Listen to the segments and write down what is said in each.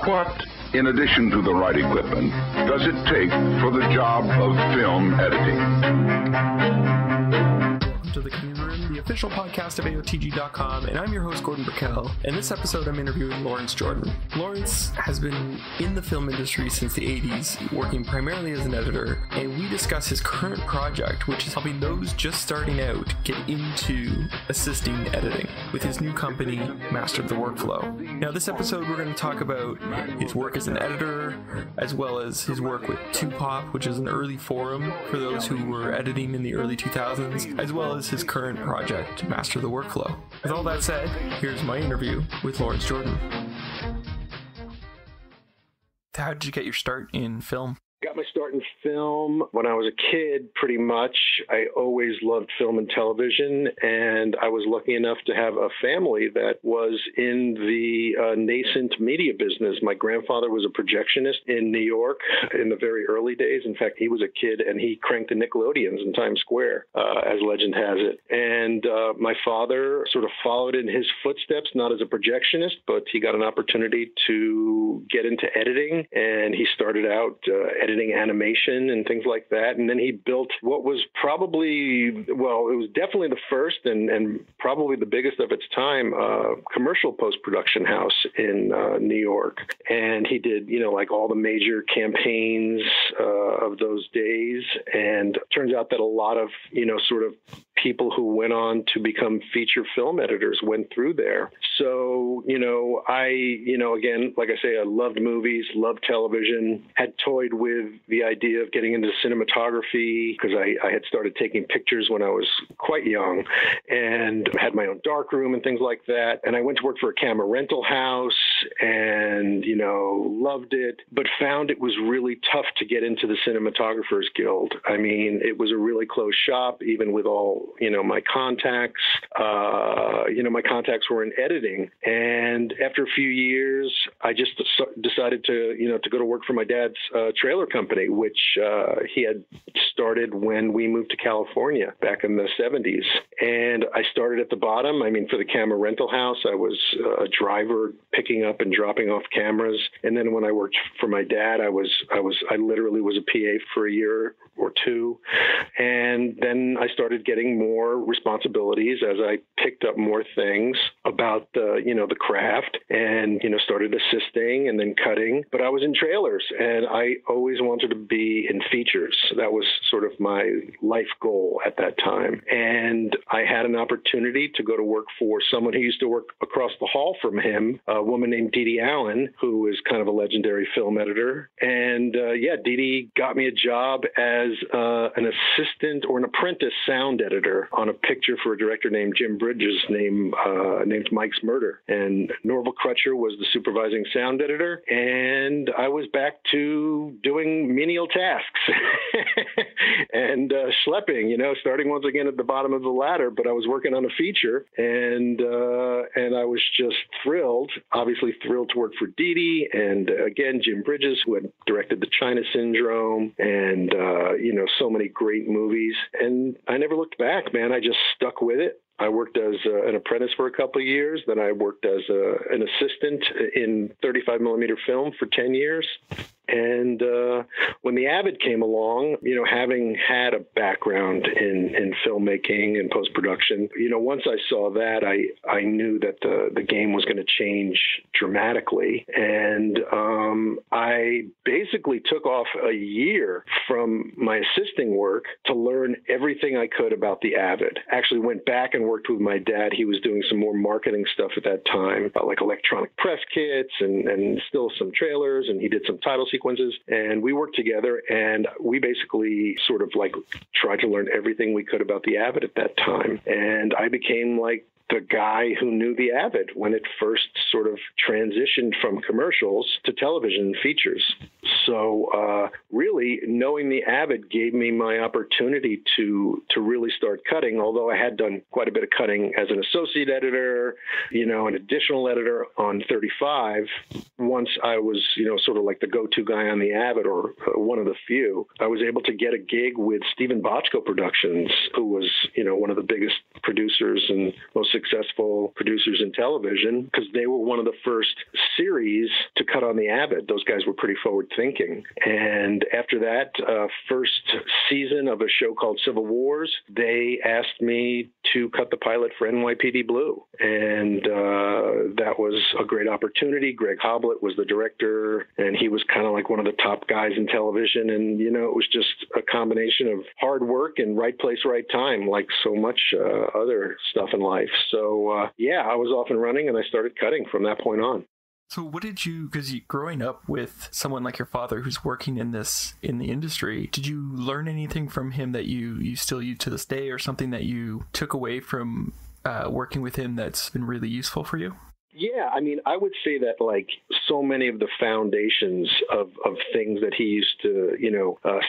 What, in addition to the right equipment, does it take for the job of film editing? Welcome to The Green Room, the official podcast of AOTG.com, and I'm your host, Gordon Brickell. In this episode, I'm interviewing Lawrence Jordan. Lawrence has been in the film industry since the 80s, working primarily as an editor, and we discuss his current project, which is helping those just starting out get into assisting editing with his new company, Master of the Workflow. Now, this episode, we're going to talk about his work as an editor, as well as his work with 2Pop, which is an early forum for those who were editing in the early 2000s, as well as his current project, Master of the Workflow. With all that said, here's my interview with Lawrence Jordan. How did you get your start in film? Got my start in film when I was a kid, pretty much. I always loved film and television, and I was lucky enough to have a family that was in the nascent media business. My grandfather was a projectionist in New York in the very early days. In fact, he was a kid, and he cranked the Nickelodeons in Times Square, as legend has it. And my father sort of followed in his footsteps, not as a projectionist, but he got an opportunity to get into editing, and he started out editing animation and things like that. And then he built what was probably, well, it was definitely the first and probably the biggest of its time, commercial post-production house in New York. And he did, like all the major campaigns of those days. And it turns out that a lot of, sort of people who went on to become feature film editors went through there. So, again, like I say, I loved movies, loved television, had toyed with the idea of getting into cinematography because I had started taking pictures when I was quite young and had my own darkroom and things like that. And I went to work for a camera rental house and, loved it, but found it was really tough to get into the Cinematographers Guild. I mean, it was a really closed shop, even with all, my contacts. My contacts were in editing. And after a few years, I just decided to go to work for my dad's trailer company, which he had started when we moved to California back in the 70s. And I started at the bottom. I mean, for the camera rental house, I was a driver picking up and dropping off cameras. And then when I worked for my dad, I literally was a PA for a year or two. And then I started getting more responsibilities as I picked up more things about the craft and, started assisting and then cutting. But I was in trailers and I always wanted to be in features. That was sort of my life goal at that time. And I had an opportunity to go to work for someone who used to work across the hall from him, a woman named Dee Dee Allen, who is kind of a legendary film editor. And Dee Dee got me a job as an assistant or an apprentice sound editor on a picture for a director named Jim Bridges named Mike's Murder. And Norval Crutcher was the supervising sound editor. And I was back to doing menial tasks and schlepping, starting once again at the bottom of the ladder. But I was working on a feature and I was just thrilled, obviously thrilled to work for Dee Dee. And again, Jim Bridges, who had directed The China Syndrome and, so many great movies. And I never looked back, man. I just stuck with it. I worked as an apprentice for a couple of years. Then I worked as an assistant in 35 millimeter film for 10 years. And when the Avid came along, having had a background in filmmaking and post-production, once I saw that, I knew that the game was going to change dramatically. And I basically took off a year from my assisting work to learn everything I could about the Avid. Actually went back and worked with my dad. He was doing some more marketing stuff at that time, like electronic press kits and still some trailers, and he did some title sequences. And we worked together, and we basically sort of tried to learn everything we could about the Avid at that time. And I became the guy who knew the Avid when it first sort of transitioned from commercials to television features. So really, knowing the Avid gave me my opportunity to really start cutting, although I had done quite a bit of cutting as an associate editor, an additional editor on 35. Once I was, sort of like the go-to guy on the Avid, or one of the few, I was able to get a gig with Stephen Bochco Productions, who was, one of the biggest producers and most successful producers in television, because they were one of the first series to cut on the Avid. Those guys were pretty forward-thinking. And after that first season of a show called Civil Wars, they asked me to cut the pilot for NYPD Blue. And that was a great opportunity. Greg Hoblet was the director, and he was kind of like one of the top guys in television. And, it was just a combination of hard work and right place, right time, like so much other stuff in life. So, I was off and running, and I started cutting from that point on. So what did you, because growing up with someone like your father who's working in the industry, did you learn anything from him that you still use to this day, or something that you took away from working with him that's been really useful for you? Yeah, I would say that like so many of the foundations of things that he used to,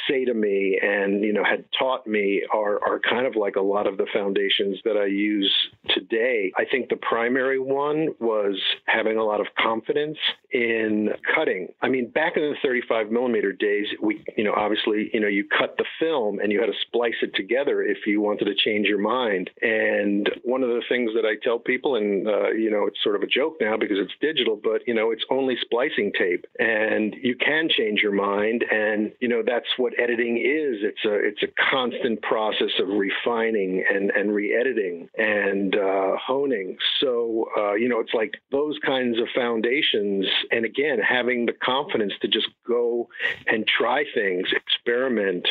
say to me and, had taught me are kind of like a lot of the foundations that I use today. I think the primary one was having a lot of confidence in cutting. Back in the 35 millimeter days, we, obviously, you cut the film and you had to splice it together if you wanted to change your mind. And one of the things that I tell people, and, it's sort of a joke now because it's digital, but it's only splicing tape, and you can change your mind. And that's what editing is. It's a constant process of refining and re-editing and honing. So it's like those kinds of foundations. And again, having the confidence to just go and try things, experiment,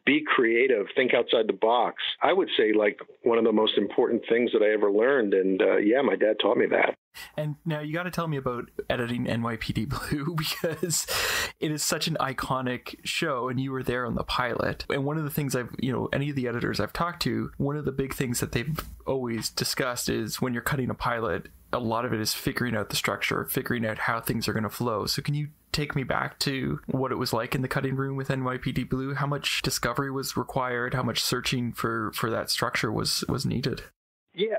be creative, think outside the box. I would say like one of the most important things that I ever learned. And my dad taught me that. And now you got to tell me about editing NYPD Blue, because it is such an iconic show, and you were there on the pilot. And one of the things any of the editors I've talked to, one of the big things that they've always discussed is when you're cutting a pilot, a lot of it is figuring out the structure, figuring out how things are going to flow. So can you take me back to what it was like in the cutting room with NYPD Blue? How much discovery was required? How much searching for that structure was needed? Yeah,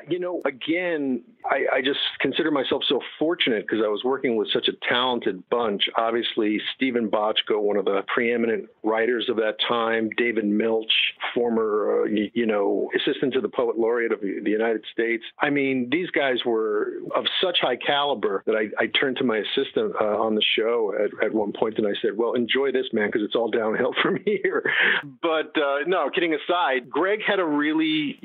again, I just consider myself so fortunate because I was working with such a talented bunch. Obviously, Stephen Bochco, one of the preeminent writers of that time, David Milch, former, assistant to the Poet Laureate of the United States. These guys were of such high caliber that I turned to my assistant on the show at one point and I said, well, enjoy this, man, because it's all downhill from here. But no, kidding aside, Greg had a really,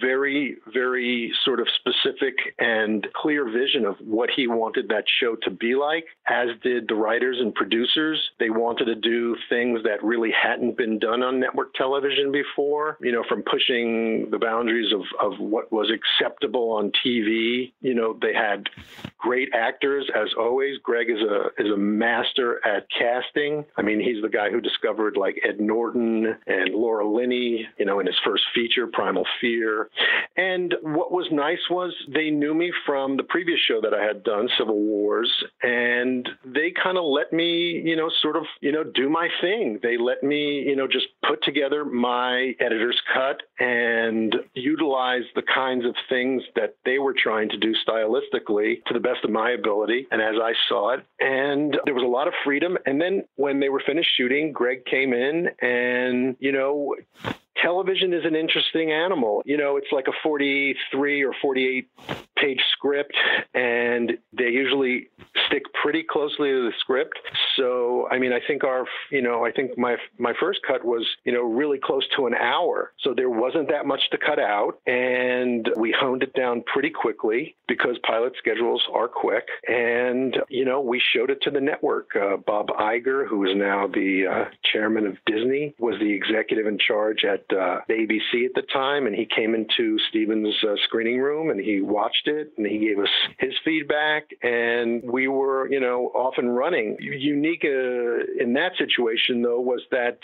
very, very sort of specific and clear vision of what he wanted that show to be like, as did the writers and producers. They wanted to do things that really hadn't been done on network television before, from pushing the boundaries of what was acceptable on TV. They had great actors, as always. Greg is a master at casting. He's the guy who discovered like Ed Norton and Laura Linney, in his first feature, Primal Fear. And what was nice was they knew me from the previous show that I had done, Civil Wars, and they kind of let me, do my thing. They let me, just put together my editor's cut and utilize the kinds of things that they were trying to do stylistically to the best of my ability and as I saw it. And there was a lot of freedom. And then when they were finished shooting, Greg came in and, television is an interesting animal. It's like a 43 or 48 page script, and they usually stick pretty closely to the script. So, I think I think my first cut was, really close to an hour. So there wasn't that much to cut out, and we honed it down pretty quickly because pilot schedules are quick. And, we showed it to the network. Bob Iger, who is now the chairman of Disney, was the executive in charge at ABC at the time, and he came into Stephen's screening room and he watched it. it, and he gave us his feedback, and we were, off and running. Unique in that situation, though, was that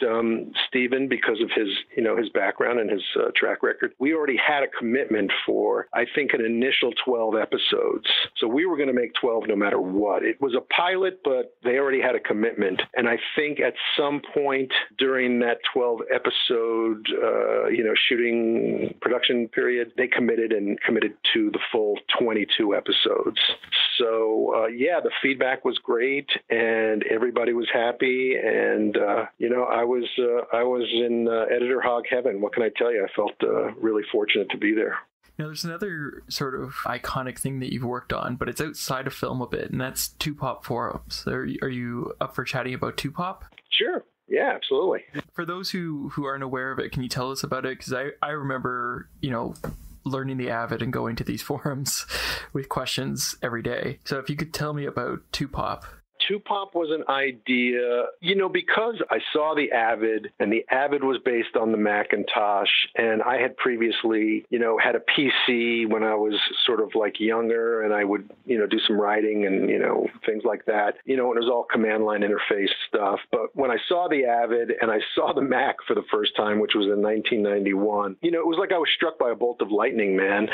Stephen, because of his background and his track record, we already had a commitment for, I think, an initial 12 episodes. So we were going to make 12 no matter what. It was a pilot, but they already had a commitment. And I think at some point during that 12 episode, shooting production period, they committed to the full 22 episodes. So, the feedback was great and everybody was happy. And, I was in editor hog heaven. What can I tell you? I felt really fortunate to be there. Now, there's another sort of iconic thing that you've worked on, but it's outside of film a bit, and that's Two Pop forums. Are you up for chatting about Two Pop? Sure. Yeah, absolutely. For those who aren't aware of it, can you tell us about it? Because I remember, learning the Avid and going to these forums with questions every day. So if you could tell me about Two Pop. Two Pop was an idea, because I saw the Avid, and the Avid was based on the Macintosh, and I had previously, had a PC when I was sort of like younger, and I would, do some writing and, things like that, and it was all command line interface stuff. But when I saw the Avid and I saw the Mac for the first time, which was in 1991, it was like I was struck by a bolt of lightning, man.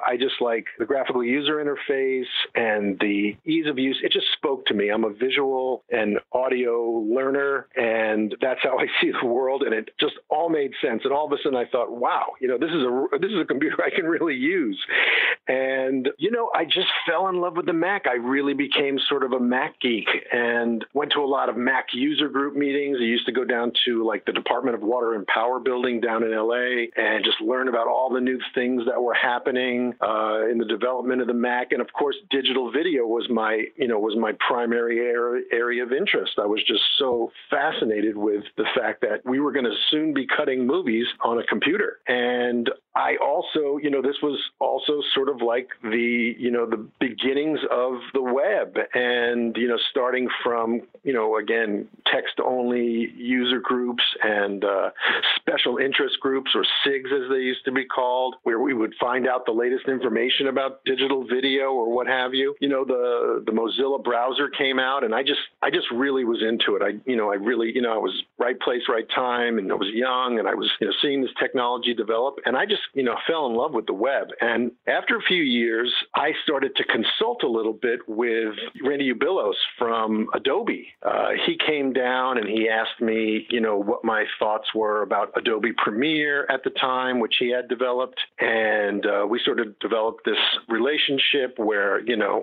I just like the graphical user interface and the ease of use. It just spoke to me. I'm a visual and audio learner, and that's how I see the world, and it just all made sense. And all of a sudden I thought, wow, this is a computer I can really use. And I just fell in love with the Mac. I really became sort of a Mac geek and went to a lot of Mac user group meetings. I used to go down to like the Department of Water and Power building down in LA and just learn about all the new things that were happening in the development of the Mac. And of course, digital video was my primary area of interest. I was just so fascinated with the fact that we were going to soon be cutting movies on a computer. And I also, this was also sort of like the beginnings of the web and, starting from, again, text-only user groups and special interest groups, or SIGs as they used to be called, where we would find out the latest information about digital video or what have you. The Mozilla browser came out, and I just really was into it. I was right place, right time, and I was young, and I was, seeing this technology develop, and I just, fell in love with the web. And after a few years, I started to consult a little bit with Randy Ubilos from Adobe. He came down and he asked me, what my thoughts were about Adobe Premiere at the time, which he had developed. And we sort of developed this relationship where,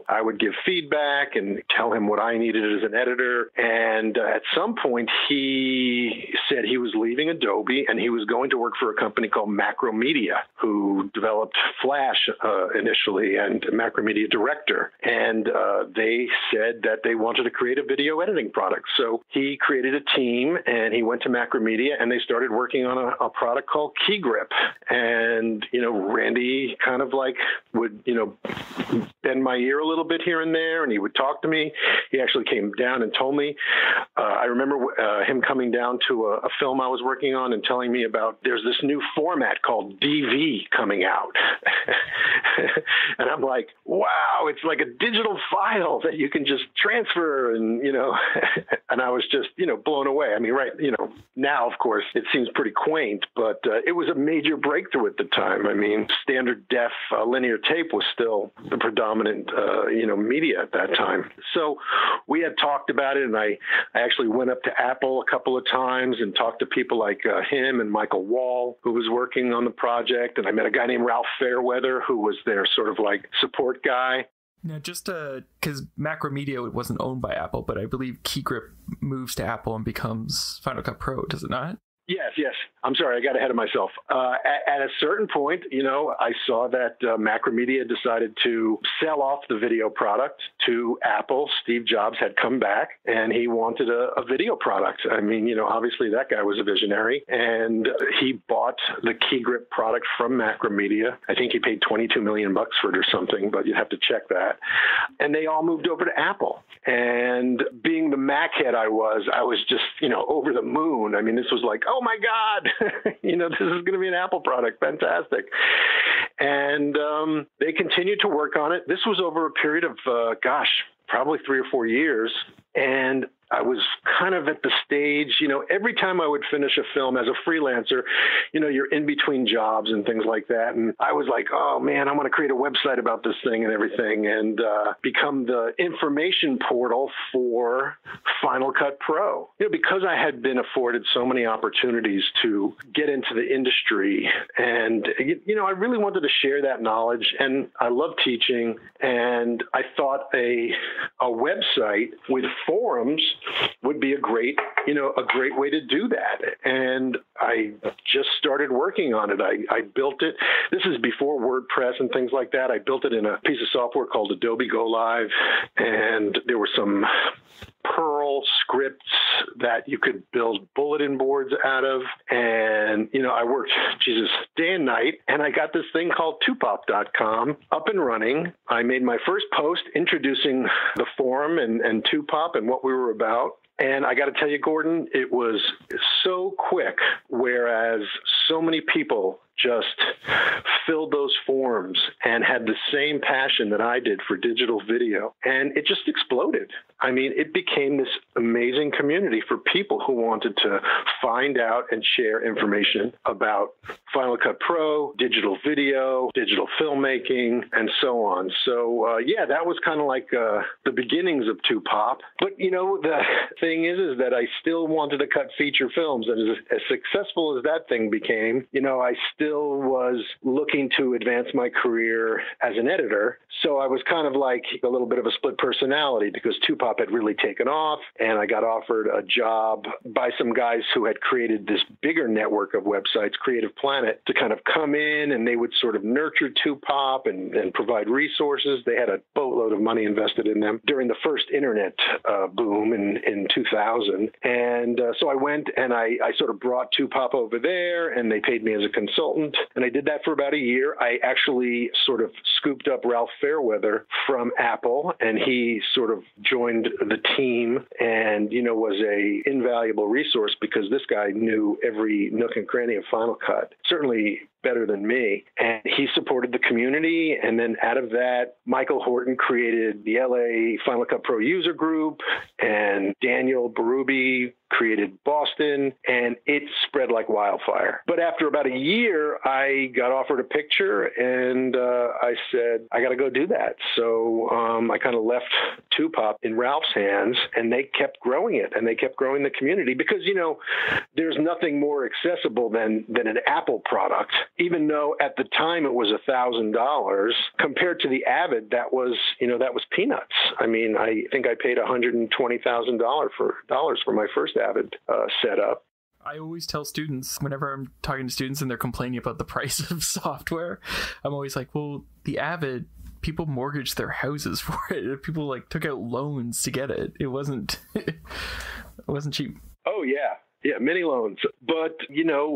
I would give feedback and tell him what I needed as an editor. And at some point, he said he was leaving Adobe and he was going to work for a company called Macromedia, who developed Flash initially, and Macromedia Director. And they said that they wanted to create a video editing product. So he created a team and he went to Macromedia and they started working on a product called KeyGrip. And, Randy kind of like would, bend my ear a little bit here and there, and he would talk to me. He actually came down and told me. I remember him coming down to a film I was working on and telling me about there's this new format called DV coming out. And I'm like, wow, it's like a digital file that you can just transfer and, and I was just, blown away. I mean, right, now, of course, it seems pretty quaint, but it was a major breakthrough at the time. I mean, standard def linear tape was still the predominant, media at that time. So we had talked about it, and I actually went up to Apple a couple of times and talked to people like him and Michael Wall, who was working on the project. And I met a guy named Ralph Fairweather, who was their sort of like support guy. Now, just because Macromedia wasn't owned by Apple, but I believe KeyGrip moves to Apple and becomes Final Cut Pro, does it not? Yes. I'm sorry, I got ahead of myself. At a certain point, I saw that Macromedia decided to sell off the video product to Apple. Steve Jobs had come back, and he wanted a video product. I mean, obviously that guy was a visionary, and he bought the KeyGrip product from Macromedia. I think he paid $22 million for it or something, but you'd have to check that. And they all moved over to Apple. And being the Mac head I was just, over the moon. I mean, this was like, oh my God, this is going to be an Apple product. Fantastic. And they continued to work on it. This was over a period of, probably 3 or 4 years. And I was kind of at the stage, every time I would finish a film as a freelancer, you're in between jobs and things like that. And I was like, oh man, I'm going to create a website about this thing and everything and become the information portal for Final Cut Pro. Because I had been afforded so many opportunities to get into the industry. And, I really wanted to share that knowledge. And I love teaching. And I thought a website with forums would be a great way to do that. And I just started working on it. I built it. This is before WordPress and things like that. I built it in a piece of software called Adobe Go Live. And there were some Perl scripts that you could build bulletin boards out of. And, I worked, day and night. And I got this thing called Tupop.com up and running. I made my first post introducing the forum and Tupop and what we were about. And I got to tell you, Gordon, it was so quick, whereas so many people just filled those forums and had the same passion that I did for digital video. And it just exploded. I mean, it became this amazing community for people who wanted to find out and share information about Final Cut Pro, digital video, digital filmmaking, and so on. So, that was kind of like the beginnings of Tupop. But, the thing is that I still wanted to cut feature films. And as successful as that thing became, I still was looking to advance my career as an editor. So I was kind of like a little bit of a split personality because Tupop had really taken off, and I got offered a job by some guys who had created this bigger network of websites, Creative Planet, to kind of come in, and they would sort of nurture Tupop and provide resources. They had a boatload of money invested in them during the first internet boom in 2000. And so I went and I sort of brought Tupop over there, and they paid me as a consultant. And I did that for about a year. I actually sort of scooped up Ralph Fairweather from Apple, and he sort of joined the team and, was a invaluable resource because this guy knew every nook and cranny of Final Cut, certainly better than me. And he supported the community. And then out of that, Michael Horton created the LA Final Cut Pro user group, and Daniel Berube created Boston, and it spread like wildfire. But after about a year, I got offered a picture, and I said, I got to go do that. So I kind of left Tupop in Ralph's hands, and they kept growing it, and they kept growing the community because, there's nothing more accessible than an Apple product, even though at the time it was $1,000 compared to the Avid, that was peanuts. I mean, I think I paid $120,000 for my first Avid setup. I always tell students, whenever I'm talking to students and they're complaining about the price of software, I'm always like, well, the Avid, people mortgaged their houses for it. People took out loans to get it. It wasn't cheap. Oh, yeah. Yeah, many loans. But,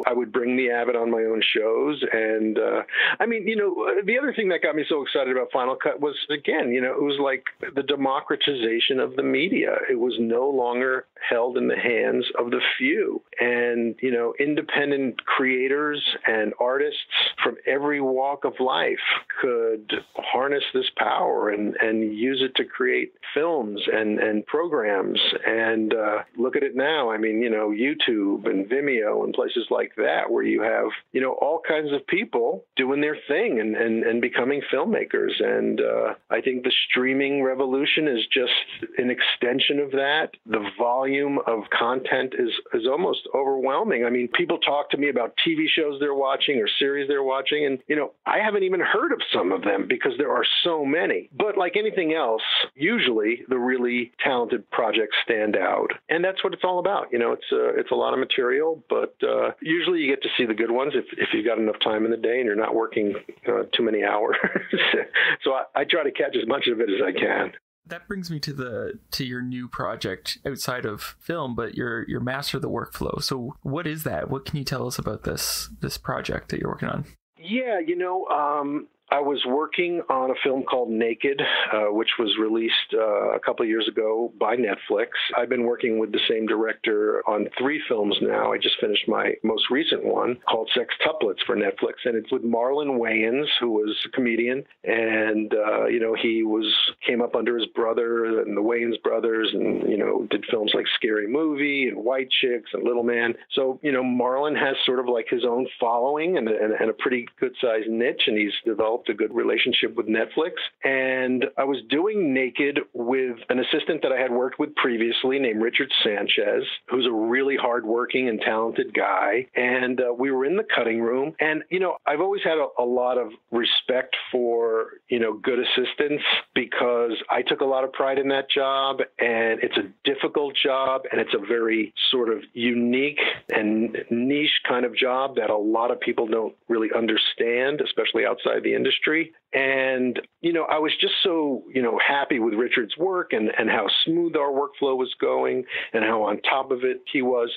I would bring the Avid on my own shows. And, the other thing that got me so excited about Final Cut was, again, it was like the democratization of the media. It was no longer held in the hands of the few. And, independent creators and artists from every walk of life could harness this power and use it to create films and programs. And look at it now. I mean, YouTube and Vimeo and places like that, where you have, all kinds of people doing their thing and becoming filmmakers. And I think the streaming revolution is just an extension of that. The volume of content is almost overwhelming. I mean, people talk to me about TV shows they're watching or series they're watching, and, I haven't even heard of some of them because there are so many. But like anything else, usually the really talented projects stand out. And that's what it's all about. It's a lot of material, but usually you get to see the good ones if you've got enough time in the day and you're not working too many hours. So I try to catch as much of it as I can. That brings me to your new project outside of film, but your Master the Workflow. So what is that? What can you tell us about this project that you're working on? Yeah, I was working on a film called Naked, which was released a couple of years ago by Netflix. I've been working with the same director on 3 films now. I just finished my most recent one called Sextuplets for Netflix, and it's with Marlon Wayans, who was a comedian, and he came up under his brother and the Wayans brothers, and did films like Scary Movie and White Chicks and Little Man. So Marlon has sort of like his own following and a pretty good sized niche, and he's developed a good relationship with Netflix. And I was doing Naked with an assistant that I had worked with previously named Richard Sanchez, who's a really hardworking and talented guy. And we were in the cutting room, and I've always had a lot of respect for good assistants, because I took a lot of pride in that job, and it's a difficult job, and it's a very sort of unique and niche kind of job that a lot of people don't really understand, especially outside the industry. And, I was just so, happy with Richard's work and how smooth our workflow was going and how on top of it he was.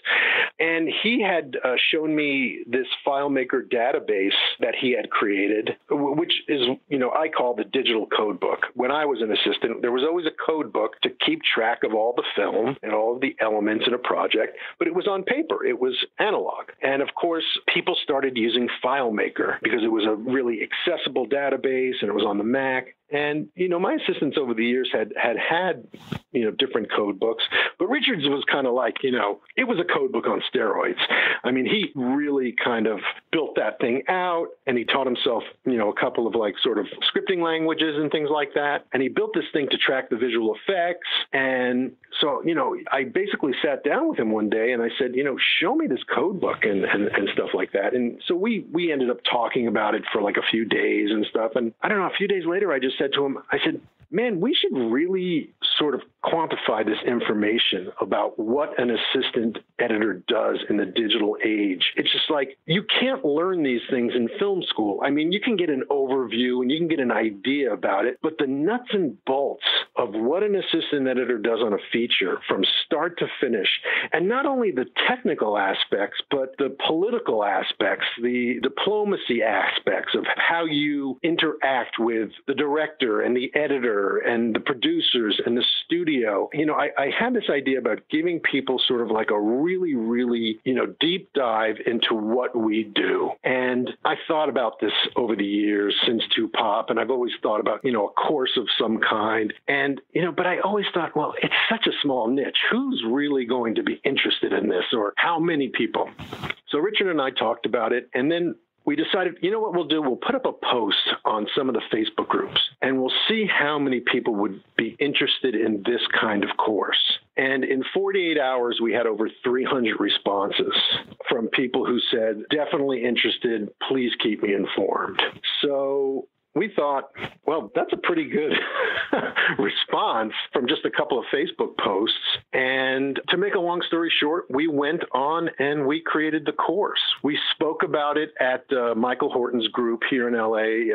And he had shown me this FileMaker database that he had created, which is, I call the digital code book. When I was an assistant, there was always a code book to keep track of all the film and all of the elements in a project, but it was on paper. It was analog. And of course, people started using FileMaker because it was a really accessible database and it was on the Mac. And, my assistants over the years had different code books, but Richards was kind of like, it was a code book on steroids. I mean, he really kind of built that thing out, and he taught himself, a couple of like sort of scripting languages and things like that. And he built this thing to track the visual effects. And so, I basically sat down with him one day and I said, show me this code book and stuff like that. And so we ended up talking about it for like a few days and stuff. And I don't know, a few days later, I just said to him, I said, man, we should really sort of quantify this information about what an assistant editor does in the digital age. It's just like, you can't learn these things in film school. I mean, you can get an overview and you can get an idea about it, but the nuts and bolts of what an assistant editor does on a feature from start to finish, and not only the technical aspects, but the political aspects, the diplomacy aspects of how you interact with the director and the editor and the producers and the studio. I had this idea about giving people sort of like a really, really, deep dive into what we do. And I thought about this over the years since 2Pop, and I've always thought about, a course of some kind. And, but I always thought, well, it's such a small niche. Who's really going to be interested in this, or how many people? So Richard and I talked about it, and then we decided, what we'll do? We'll put up a post on some of the Facebook groups, and we'll see how many people would be interested in this kind of course. And in 48 hours, we had over 300 responses from people who said, definitely interested, please keep me informed. So we thought, well, that's a pretty good response from just a couple of Facebook posts. And to make a long story short, we went on and we created the course. We spoke about it at Michael Horton's group here in LA,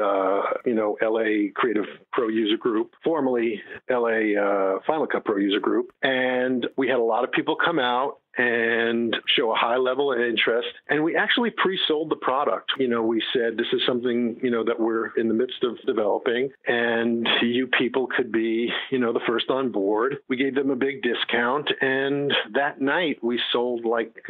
LA Creative Pro User Group, formerly LA Final Cut Pro User Group. And we had a lot of people come out and show a high level of interest. And we actually pre-sold the product. We said, this is something, that we're in the midst of developing, and you people could be, the first on board. We gave them a big discount. And that night we sold like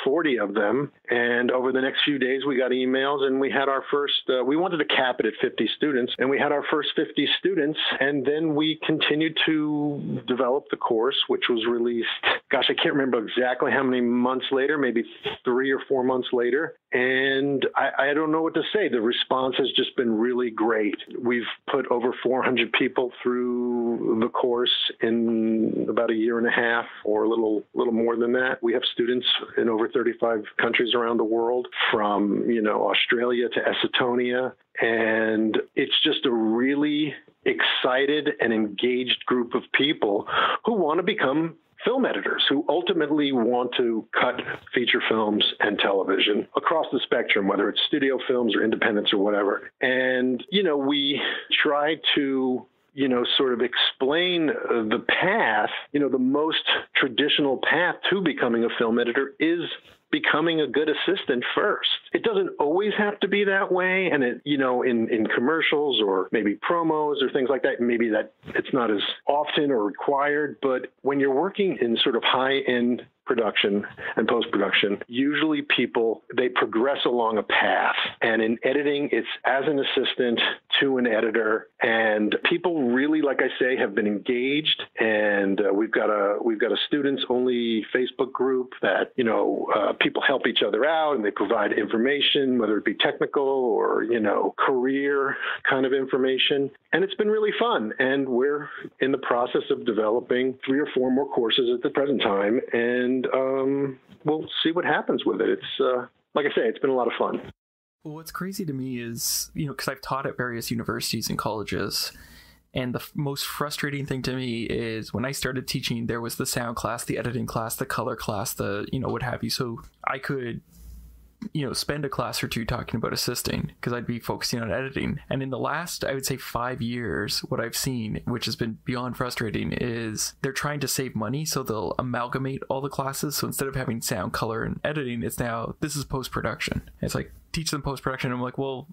40 of them. And over the next few days, we got emails, and we had our first, we wanted to cap it at 50 students, and we had our first 50 students. And then we continued to develop the course, which was released, I can't remember exactly how many months later, maybe 3 or 4 months later. And I don't know what to say. The response has just been really great. We've put over 400 people through the course in about a year and a half, or a little more than that. We have students in over 35 countries around the world, from, Australia to Estonia. And it's just a really excited and engaged group of people who want to become film editors, who ultimately want to cut feature films and television across the spectrum, whether it's studio films or independents or whatever. And, we try to sort of explain the path, the most traditional path to becoming a film editor is becoming a good assistant first. It doesn't always have to be that way. And in commercials or maybe promos or things like that, maybe that it's not as often or required. But when you're working in sort of high-end production and post-production, usually they progress along a path. And in editing, it's as an assistant to an editor. And people really, like I say, have been engaged. And we've got a students-only Facebook group that, people help each other out and they provide information, whether it be technical or, career kind of information. And it's been really fun. And we're in the process of developing 3 or 4 more courses at the present time. And we'll see what happens with it. It's, like I say, it's been a lot of fun. Well, what's crazy to me is, because I've taught at various universities and colleges, and the most frustrating thing to me is when I started teaching, there was the sound class, the editing class, the color class, the, what have you. So I could, spend a class or two talking about assisting because I'd be focusing on editing. And in the last, I would say 5 years, what I've seen, which has been beyond frustrating, is they're trying to save money. So they'll amalgamate all the classes. So instead of having sound, color, and editing, it's now, this is post-production. It's like, teach them post-production. I'm like, well,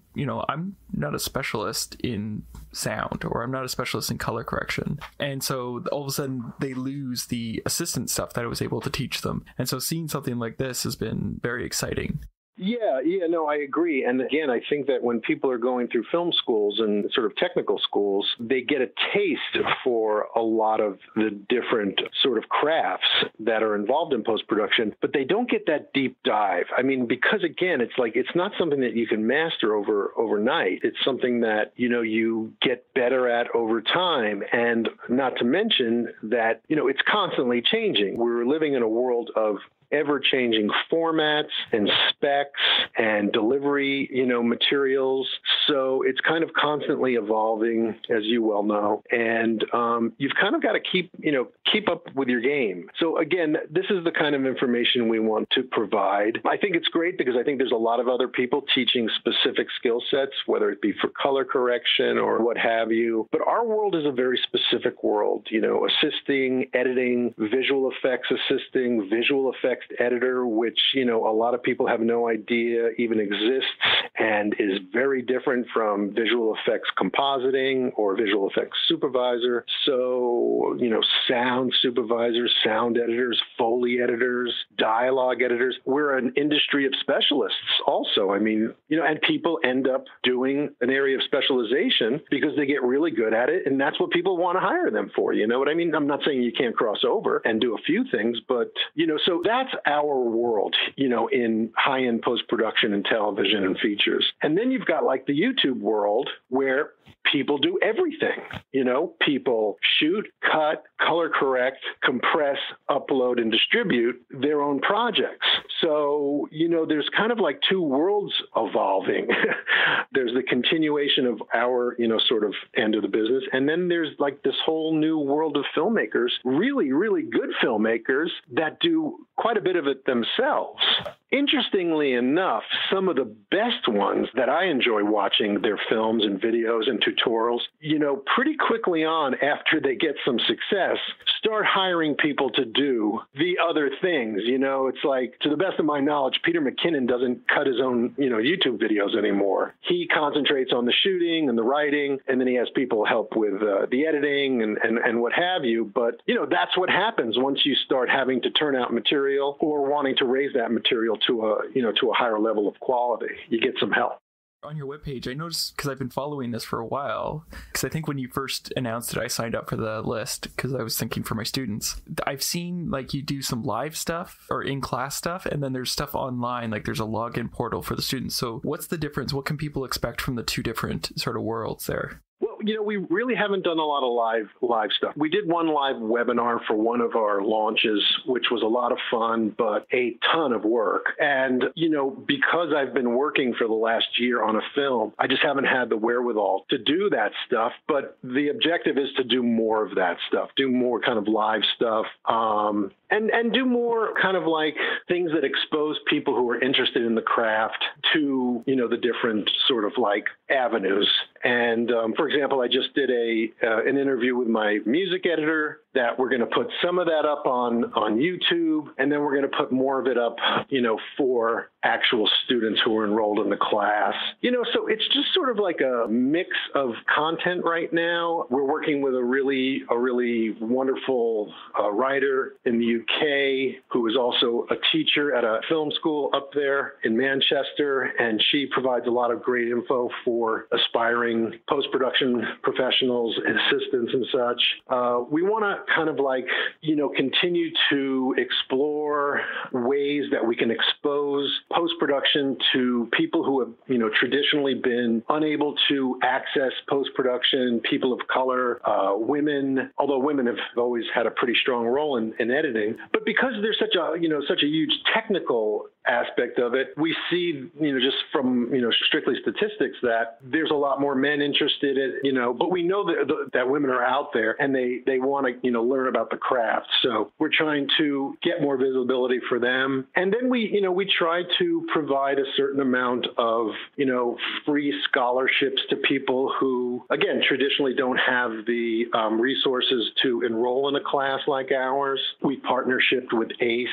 I'm not a specialist in sound, or I'm not a specialist in color correction. And so all of a sudden they lose the assistant stuff that I was able to teach them. And so seeing something like this has been very exciting. Yeah, no, I agree. And again, I think that when people are going through film schools and sort of technical schools, they get a taste for a lot of the different sort of crafts that are involved in post-production, but they don't get that deep dive. I mean, because again, it's like, it's not something that you can master overnight. It's something that, you get better at over time. And not to mention that, it's constantly changing. We're living in a world of ever-changing formats and specs and delivery, materials. So it's kind of constantly evolving, as you well know. And you've kind of got to keep up with your game. So again, this is the kind of information we want to provide. I think it's great because I think there's a lot of other people teaching specific skill sets, whether it be for color correction or what have you. But our world is a very specific world, assisting, editing, visual effects assisting, visual effects editor, which, a lot of people have no idea even exists and is very different from visual effects compositing or visual effects supervisor. So, sound supervisors, sound editors, Foley editors, dialogue editors. We're an industry of specialists also. I mean, and people end up doing an area of specialization because they get really good at it. And that's what people want to hire them for. You know what I mean? I'm not saying you can't cross over and do a few things, but, so that's our world, in high-end post-production and television and features. And then you've got like the YouTube world where people do everything. People shoot, cut, color correct, compress, upload, and distribute their own projects. So, there's kind of like 2 worlds evolving. There's the continuation of our, sort of end of the business. And then there's like this whole new world of filmmakers, really, really good filmmakers that do quite a bit of it themselves. Interestingly enough, some of the best ones that I enjoy watching their films and videos and tutorials, pretty quickly on after they get some success, start hiring people to do the other things. It's like, to the best of my knowledge, Peter McKinnon doesn't cut his own, YouTube videos anymore. He concentrates on the shooting and the writing, and then he has people help with the editing and what have you. But, that's what happens once you start having to turn out material or wanting to raise that material to a higher level of quality. You get some help. On your webpage, I noticed, because I've been following this for a while, because I think when you first announced it, I signed up for the list because I was thinking for my students. I've seen like you do some live stuff or in-class stuff, and then there's stuff online, like there's a login portal for the students. So what's the difference? What can people expect from the 2 different sort of worlds there? Well, we really haven't done a lot of live stuff. We did one live webinar for one of our launches, which was a lot of fun, but a ton of work. And, because I've been working for the last year on a film, I just haven't had the wherewithal to do that stuff. But the objective is to do more of that stuff, do more kind of live stuff, and do more kind of like things that expose people who are interested in the craft to, the different sort of like avenues. And, for example, example, I just did an interview with my music editor that we're going to put some of that up on YouTube, and then we're going to put more of it up, for actual students who are enrolled in the class. So it's just sort of like a mix of content right now. We're working with a really wonderful writer in the UK who is also a teacher at a film school up there in Manchester, and she provides a lot of great info for aspiring post-production professionals and assistants and such. We want to kind of continue to explore ways that we can expose post-production to people who have, traditionally been unable to access post-production, people of color, women, although women have always had a pretty strong role in editing. But because there's such a huge technical aspect of it, we see, just from, strictly statistics that there's a lot more men interested in, but we know that women are out there and they want to, learn about the craft. So we're trying to get more visibility for them. And then we try to provide a certain amount of, free scholarships to people who, again, traditionally don't have the resources to enroll in a class like ours. We partnershiped with ACE,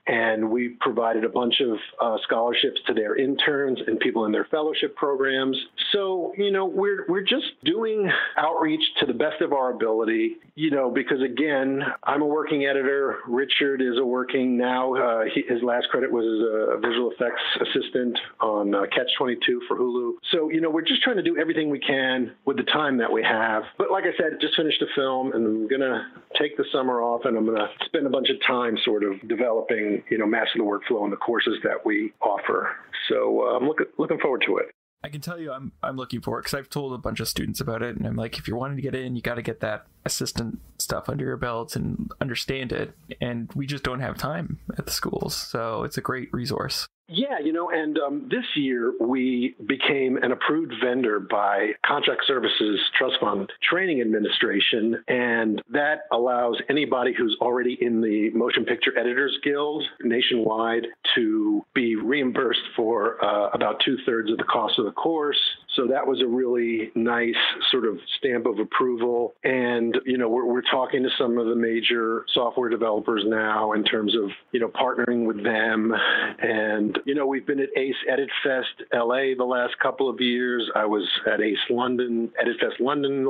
and we provided a bunch of scholarships to their interns and people in their fellowship programs. So, we're just doing outreach to the best of our ability, because again, I'm a working editor. Richard is a working now. His last credit was as a visual effects assistant on Catch-22 for Hulu. So, we're just trying to do everything we can with the time that we have. But like I said, just finished a film, and I'm going to take the summer off, and I'm going to spend a bunch of time sort of developing, Master the Workflow and the courses that we offer. So I'm looking forward to it. I can tell you I'm looking for it because I've told a bunch of students about it, and I'm like, if you're wanting to get in, you got to get that assistant stuff under your belt and understand it. And we just don't have time at the schools. So it's a great resource. Yeah, and this year we became an approved vendor by Contract Services Trust Fund Training Administration, and that allows anybody who's already in the Motion Picture Editors Guild nationwide to be reimbursed for about 2/3 of the cost of the course. So that was a really nice sort of stamp of approval. And, we're talking to some of the major software developers now in terms of, partnering with them. And, we've been at ACE Edit Fest LA the last couple of years. I was at ACE London, Edit Fest London the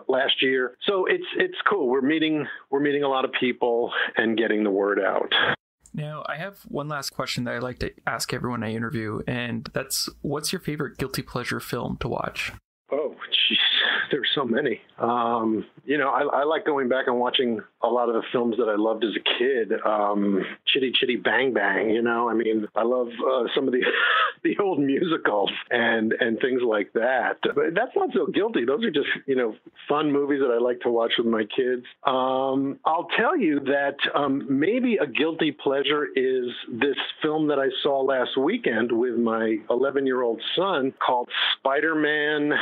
last year. So it's cool. We're meeting a lot of people and getting the word out. Now, I have one last question that I like to ask everyone I interview, and that's, what's your favorite guilty pleasure film to watch? Oh, jeez, there's so many. I like going back and watching a lot of the films that I loved as a kid. Chitty Chitty Bang Bang, I love some of the old musicals and things like that. But that's not so guilty. Those are just, fun movies that I like to watch with my kids. I'll tell you that maybe a guilty pleasure is this film that I saw last weekend with my 11-year-old son called Spider-Man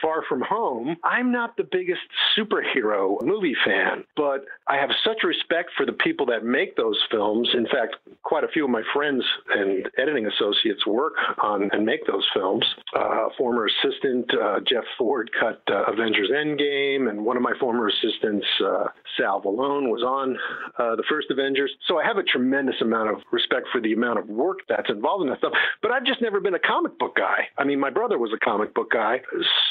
Far From Home. I'm not the biggest superhero movie fan, but I have such respect for the people that make those films. In fact, quite a few of my friends and editing associates work on and make those films. Former assistant Jeff Ford cut Avengers Endgame, and one of my former assistants, Sal Vallone, was on the first Avengers. So I have a tremendous amount of respect for the amount of work that's involved in that stuff. But I've just never been a comic book guy. My brother was a comic book guy.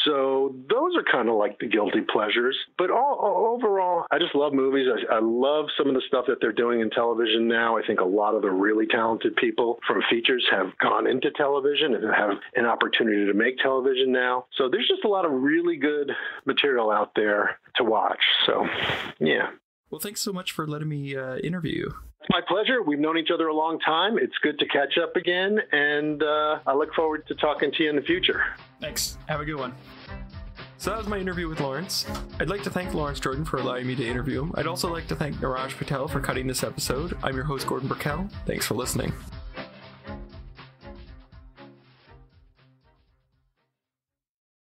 So those are kind of like the guilty pleasures. But overall, I just love movies. I love some of the stuff that they're doing in television now. I think a lot of the really talented people from features have gone into television and have an opportunity to make television now. So there's just a lot of really good material out there to watch. So, yeah. Well, thanks so much for letting me interview you. It's my pleasure. We've known each other a long time. It's good to catch up again, and I look forward to talking to you in the future. Thanks. Have a good one. So that was my interview with Lawrence. I'd like to thank Lawrence Jordan for allowing me to interview him. I'd also like to thank Niraj Patel for cutting this episode. I'm your host, Gordon Burkell. Thanks for listening.